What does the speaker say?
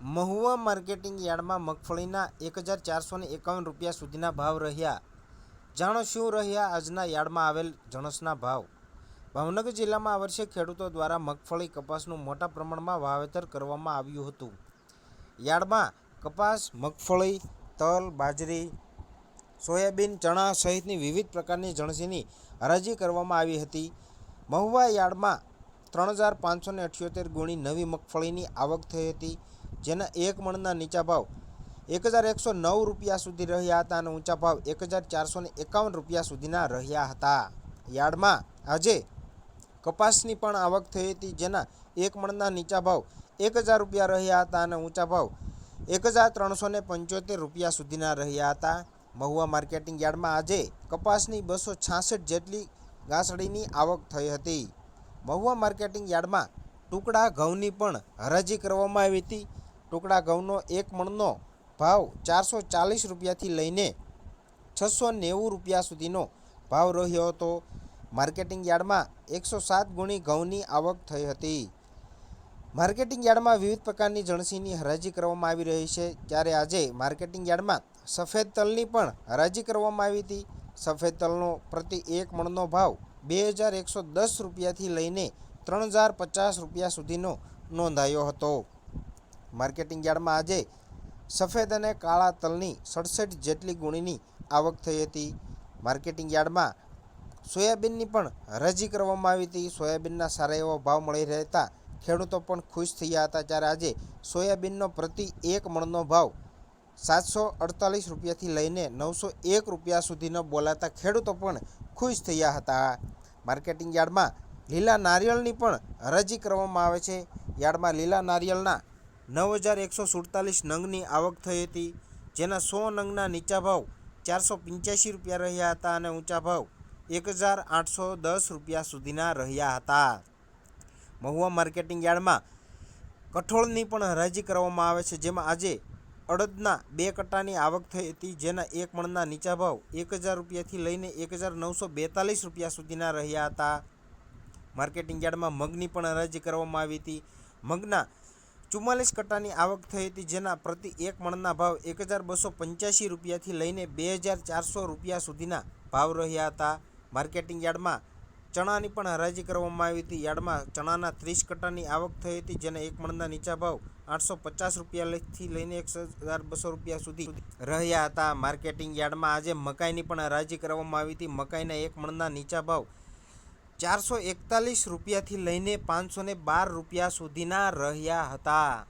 Mahuva marketing યાર્ડમાં મગફળીના 1451 રૂપિયા સુધીના ભાવ રહ્યા। જાણો શું રહ્યા આજના યાર્ડમાં આવેલ જણસના ભાવ। ભાવનગર જિલ્લામાં આ વર્ષે ખેડૂતો દ્વારા મગફળી કપાસનું મોટા પ્રમાણમાં વાવેતર કરવામાં આવ્યું હતું। યાર્ડમાં કપાસ, મગફળી, તલ, બાજરી, સોયાબીન, ચણા સહિતની વિવિધ પ્રકારની જણસીની હરાજી કરવામાં આવી હતી। મહુવા યાર્ડમાં 3578 ગુણી નવી મગફળીની આવક થઈ હતી, જેના એક મણના નીચા ભાવ 1109 રૂપિયા સુધી રહ્યા હતા અને ઊંચા ભાવ 1451 રૂપિયા સુધીના રહ્યા હતા। યાર્ડમાં આજે કપાસની પણ આવક થઈ હતી, જેના એક મણના નીચા ભાવ 1000 રૂપિયા રહ્યા હતા અને ઊંચા ભાવ 1375 રૂપિયા સુધીના રહ્યા હતા। મહુવા માર્કેટિંગ યાર્ડમાં આજે કપાસની 266 જેટલી ગાંસડીની આવક થઈ હતી। મહુવા માર્કેટિંગ યાર્ડમાં ટુકડા ઘઉંની પણ હરાજી કરવામાં આવી હતી। ટુકડા ઘઉંનો એક મણનો ભાવ 440 રૂપિયાથી લઈને 690 રૂપિયા સુધીનો ભાવ રહ્યો હતો। માર્કેટિંગ યાર્ડમાં 107 ગુણી ઘઉંની આવક થઈ હતી। માર્કેટિંગ યાર્ડમાં વિવિધ પ્રકારની જણસીની હરાજી કરવામાં આવી રહી છે, ત્યારે આજે માર્કેટિંગ યાર્ડમાં સફેદ તલની પણ હરાજી કરવામાં આવી હતી। સફેદ તલનો પ્રતિ એક મણનો ભાવ 2110 રૂપિયાથી લઈને 3050 રૂપિયા સુધીનો નોંધાયો હતો। માર્કેટિંગ યાર્ડમાં આજે સફેદ અને કાળા તલની 67 જેટલી ગુણીની આવક થઈ હતી। માર્કેટિંગ યાર્ડમાં સોયાબીનની પણ હરાજી કરવામાં આવી હતી। સોયાબીનના સારા એવો ભાવ મળી રહેતા ખેડૂતો પણ ખુશ થયા હતા, જ્યારે આજે સોયાબીનનો પ્રતિ એક મણનો ભાવ 748 રૂપિયાથી લઈને 901 રૂપિયા સુધીનો બોલાતા ખેડૂતો પણ ખુશ થયા હતા। માર્કેટિંગ યાર્ડમાં લીલા નારિયેળની પણ હરાજી કરવામાં આવે છે। યાર્ડમાં લીલા નારિયેળના 9147 નંગની આવક થઈ હતી, જેના 100 નંગના નીચા ભાવ 485 રૂપિયા રહ્યા હતા અને ઊંચા ભાવ 1810 રૂપિયા સુધીના રહ્યા હતા। મહુવા માર્કેટિંગ યાર્ડમાં કઠોળની પણ હરાજી કરવામાં આવે છે, જેમાં આજે અડદના 2 કટ્ટાની આવક થઈ હતી, જેના એક મણના નીચા ભાવ 1000 રૂપિયાથી લઈને 1942 રૂપિયા સુધીના રહ્યા હતા। માર્કેટિંગ યાર્ડમાં મગની પણ હરાજી કરવામાં આવી હતી। મગના 44 કટ્ટાની આવક થઈ હતી, જેના પ્રતિ એક મણના ભાવ 1285 રૂપિયાથી લઈને 2400 રૂપિયા સુધીના ભાવ રહ્યા હતા। માર્કેટિંગ યાર્ડમાં ચણાની પણ હરાજી કરવામાં આવી હતી। યાર્ડમાં ચણાના 30 કટ્ટાની આવક થઈ હતી, જેના એક મણના નીચા ભાવ 850 રૂપિયાથી લઈને 1200 રૂપિયા સુધી રહ્યા હતા। માર્કેટિંગ યાર્ડમાં આજે મકાઈની પણ હરાજી કરવામાં આવી હતી। મકાઈના એક મણના નીચા ભાવ 441 રૂપિયાથી લઈને 512 રૂપિયા સુધીના રહ્યા હતા।